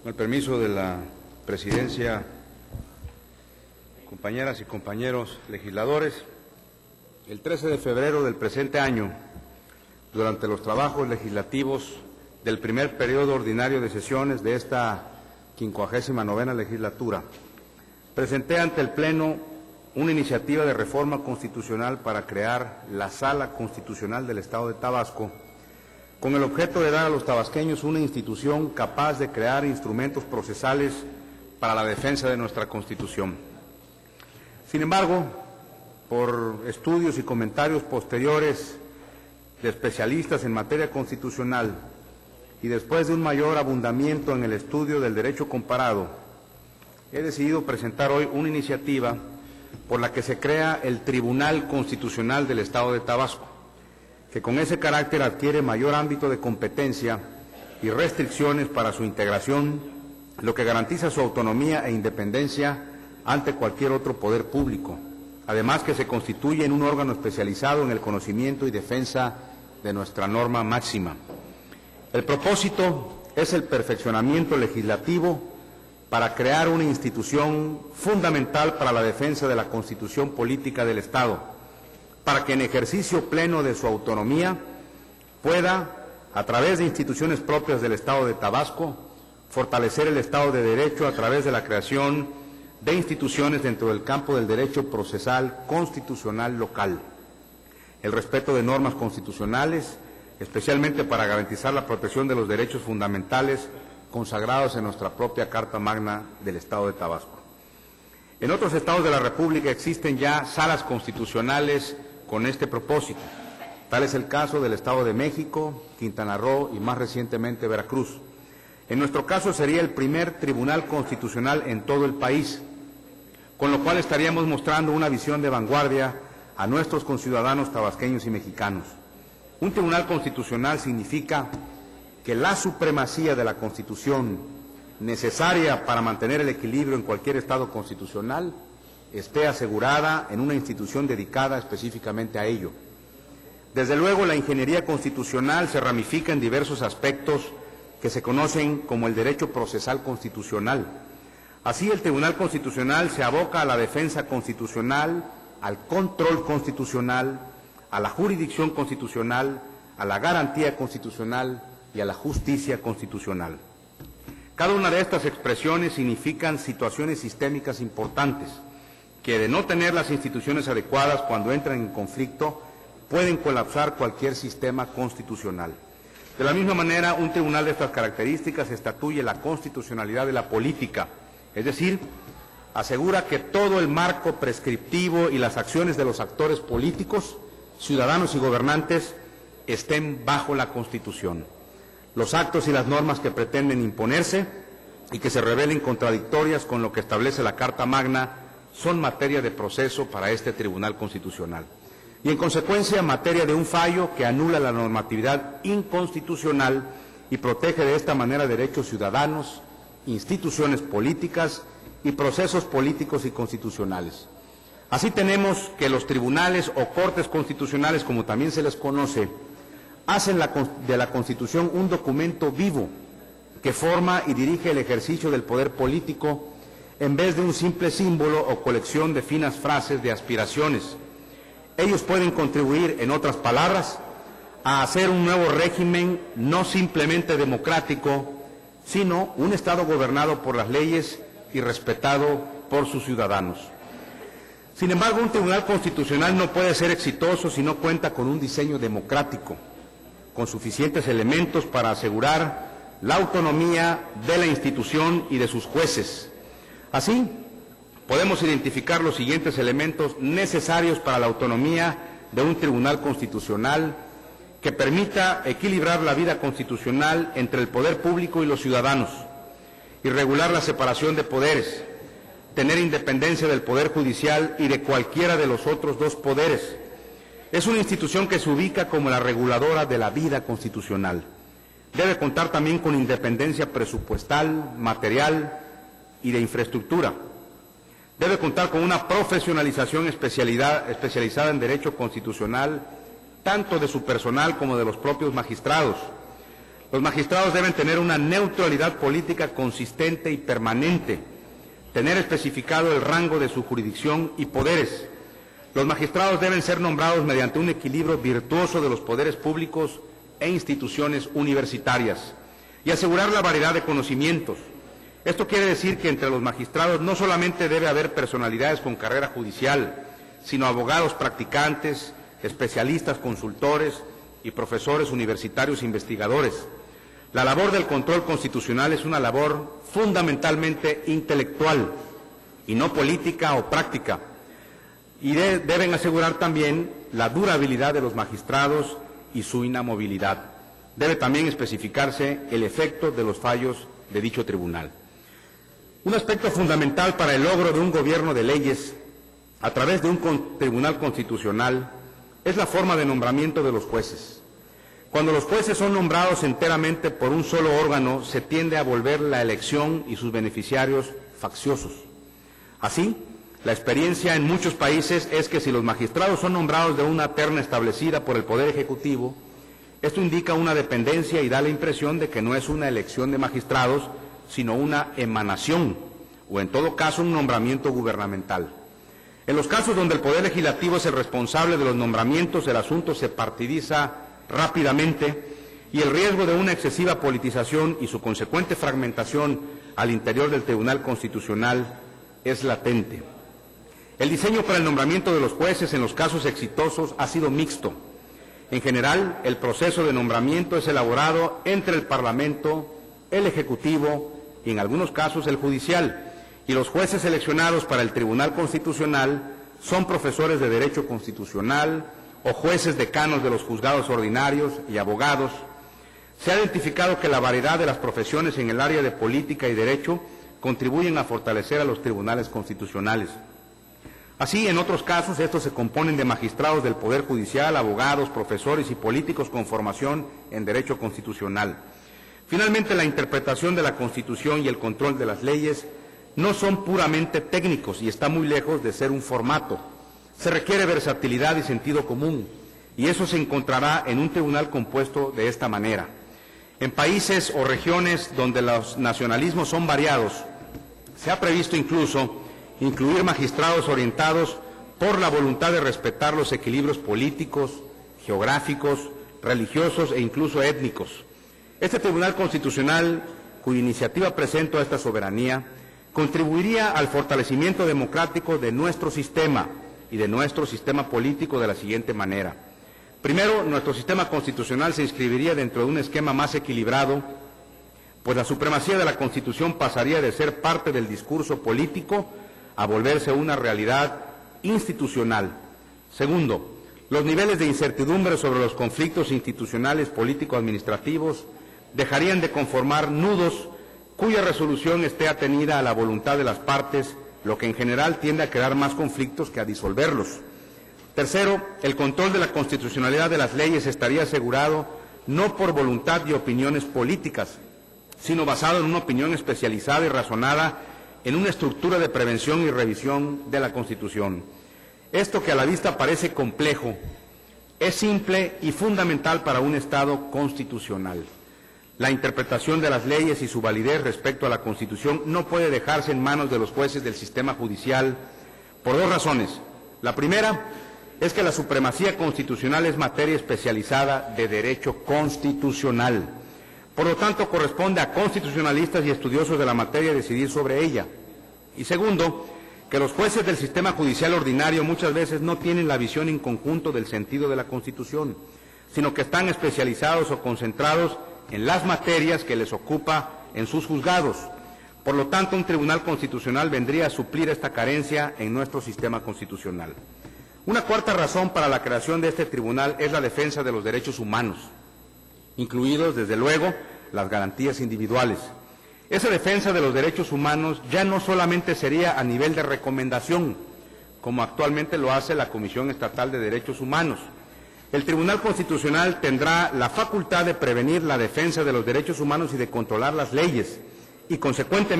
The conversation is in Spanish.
Con el permiso de la Presidencia, compañeras y compañeros legisladores, el 13 de febrero del presente año, durante los trabajos legislativos del primer periodo ordinario de sesiones de esta 59ª legislatura, presenté ante el Pleno una iniciativa de reforma constitucional para crear la Sala Constitucional del Estado de Tabasco, con el objeto de dar a los tabasqueños una institución capaz de crear instrumentos procesales para la defensa de nuestra Constitución. Sin embargo, por estudios y comentarios posteriores de especialistas en materia constitucional y después de un mayor abundamiento en el estudio del derecho comparado, he decidido presentar hoy una iniciativa por la que se crea el Tribunal Constitucional del Estado de Tabasco, que con ese carácter adquiere mayor ámbito de competencia y restricciones para su integración, lo que garantiza su autonomía e independencia ante cualquier otro poder público, además que se constituye en un órgano especializado en el conocimiento y defensa de nuestra norma máxima. El propósito es el perfeccionamiento legislativo para crear una institución fundamental para la defensa de la Constitución política del Estado, para que en ejercicio pleno de su autonomía pueda, a través de instituciones propias del Estado de Tabasco, fortalecer el Estado de Derecho a través de la creación de instituciones dentro del campo del derecho procesal constitucional local, el respeto de normas constitucionales, especialmente para garantizar la protección de los derechos fundamentales consagrados en nuestra propia Carta Magna del Estado de Tabasco. En otros estados de la República existen ya salas constitucionales con este propósito. Tal es el caso del Estado de México, Quintana Roo y más recientemente Veracruz. En nuestro caso sería el primer tribunal constitucional en todo el país, con lo cual estaríamos mostrando una visión de vanguardia a nuestros conciudadanos tabasqueños y mexicanos. Un tribunal constitucional significa que la supremacía de la Constitución, necesaria para mantener el equilibrio en cualquier Estado constitucional, esté asegurada en una institución dedicada específicamente a ello. Desde luego, la ingeniería constitucional se ramifica en diversos aspectos que se conocen como el derecho procesal constitucional. Así, el Tribunal Constitucional se aboca a la defensa constitucional, al control constitucional, a la jurisdicción constitucional, a la garantía constitucional y a la justicia constitucional. Cada una de estas expresiones significan situaciones sistémicas importantes que, de no tener las instituciones adecuadas cuando entran en conflicto, pueden colapsar cualquier sistema constitucional. De la misma manera, un tribunal de estas características estatuye la constitucionalidad de la política, es decir, asegura que todo el marco prescriptivo y las acciones de los actores políticos, ciudadanos y gobernantes estén bajo la Constitución. Los actos y las normas que pretenden imponerse y que se revelen contradictorias con lo que establece la Carta Magna son materia de proceso para este Tribunal Constitucional y, en consecuencia, materia de un fallo que anula la normatividad inconstitucional y protege de esta manera derechos ciudadanos, instituciones políticas y procesos políticos y constitucionales. Así tenemos que los tribunales o cortes constitucionales, como también se les conoce, hacen de la Constitución un documento vivo que forma y dirige el ejercicio del poder político en vez de un simple símbolo o colección de finas frases de aspiraciones. Ellos pueden contribuir, en otras palabras, a hacer un nuevo régimen no simplemente democrático, sino un Estado gobernado por las leyes y respetado por sus ciudadanos. Sin embargo, un tribunal constitucional no puede ser exitoso si no cuenta con un diseño democrático, con suficientes elementos para asegurar la autonomía de la institución y de sus jueces. Así, podemos identificar los siguientes elementos necesarios para la autonomía de un tribunal constitucional que permita equilibrar la vida constitucional entre el poder público y los ciudadanos, y regular la separación de poderes, tener independencia del Poder Judicial y de cualquiera de los otros dos poderes. Es una institución que se ubica como la reguladora de la vida constitucional. Debe contar también con independencia presupuestal, material y de infraestructura. Debe contar con una profesionalización especializada en derecho constitucional, tanto de su personal como de los propios magistrados. Los magistrados deben tener una neutralidad política consistente y permanente, tener especificado el rango de su jurisdicción y poderes. Los magistrados deben ser nombrados mediante un equilibrio virtuoso de los poderes públicos e instituciones universitarias y asegurar la variedad de conocimientos. Esto quiere decir que entre los magistrados no solamente debe haber personalidades con carrera judicial, sino abogados practicantes, especialistas, consultores y profesores universitarios e investigadores. La labor del control constitucional es una labor fundamentalmente intelectual y no política o práctica, y deben asegurar también la durabilidad de los magistrados y su inamovilidad. Debe también especificarse el efecto de los fallos de dicho tribunal. Un aspecto fundamental para el logro de un gobierno de leyes a través de un tribunal constitucional es la forma de nombramiento de los jueces. Cuando los jueces son nombrados enteramente por un solo órgano, se tiende a volver la elección y sus beneficiarios facciosos. Así, la experiencia en muchos países es que si los magistrados son nombrados de una terna establecida por el Poder Ejecutivo, esto indica una dependencia y da la impresión de que no es una elección de magistrados, sino una emanación, o en todo caso un nombramiento gubernamental. En los casos donde el Poder Legislativo es el responsable de los nombramientos, el asunto se partidiza rápidamente y el riesgo de una excesiva politización y su consecuente fragmentación al interior del Tribunal Constitucional es latente. El diseño para el nombramiento de los jueces en los casos exitosos ha sido mixto. En general, el proceso de nombramiento es elaborado entre el Parlamento, el Ejecutivo y en algunos casos el Judicial, y los jueces seleccionados para el Tribunal Constitucional son profesores de Derecho Constitucional o jueces decanos de los juzgados ordinarios y abogados. Se ha identificado que la variedad de las profesiones en el área de política y derecho contribuyen a fortalecer a los tribunales constitucionales. Así, en otros casos, estos se componen de magistrados del Poder Judicial, abogados, profesores y políticos con formación en Derecho Constitucional. Finalmente, la interpretación de la Constitución y el control de las leyes no son puramente técnicos y está muy lejos de ser un formato. Se requiere versatilidad y sentido común, y eso se encontrará en un tribunal compuesto de esta manera. En países o regiones donde los nacionalismos son variados, se ha previsto incluso incluir magistrados orientados por la voluntad de respetar los equilibrios políticos, geográficos, religiosos e incluso étnicos. Este Tribunal Constitucional, cuya iniciativa presento a esta soberanía, contribuiría al fortalecimiento democrático de nuestro sistema y de nuestro sistema político de la siguiente manera. Primero, nuestro sistema constitucional se inscribiría dentro de un esquema más equilibrado, pues la supremacía de la Constitución pasaría de ser parte del discurso político a volverse una realidad institucional. Segundo, los niveles de incertidumbre sobre los conflictos institucionales político-administrativos dejarían de conformar nudos cuya resolución esté atenida a la voluntad de las partes, lo que en general tiende a crear más conflictos que a disolverlos. Tercero, el control de la constitucionalidad de las leyes estaría asegurado no por voluntad y opiniones políticas, sino basado en una opinión especializada y razonada en una estructura de prevención y revisión de la Constitución. Esto que a la vista parece complejo, es simple y fundamental para un Estado constitucional. La interpretación de las leyes y su validez respecto a la Constitución no puede dejarse en manos de los jueces del sistema judicial por dos razones. La primera es que la supremacía constitucional es materia especializada de derecho constitucional. Por lo tanto, corresponde a constitucionalistas y estudiosos de la materia decidir sobre ella. Y segundo, que los jueces del sistema judicial ordinario muchas veces no tienen la visión en conjunto del sentido de la Constitución, sino que están especializados o concentrados en las materias que les ocupa en sus juzgados. Por lo tanto, un tribunal constitucional vendría a suplir esta carencia en nuestro sistema constitucional. Una cuarta razón para la creación de este tribunal es la defensa de los derechos humanos, incluidos, desde luego, las garantías individuales. Esa defensa de los derechos humanos ya no solamente sería a nivel de recomendación, como actualmente lo hace la Comisión Estatal de Derechos Humanos. El Tribunal Constitucional tendrá la facultad de prevenir la defensa de los derechos humanos y de controlar las leyes, y consecuentemente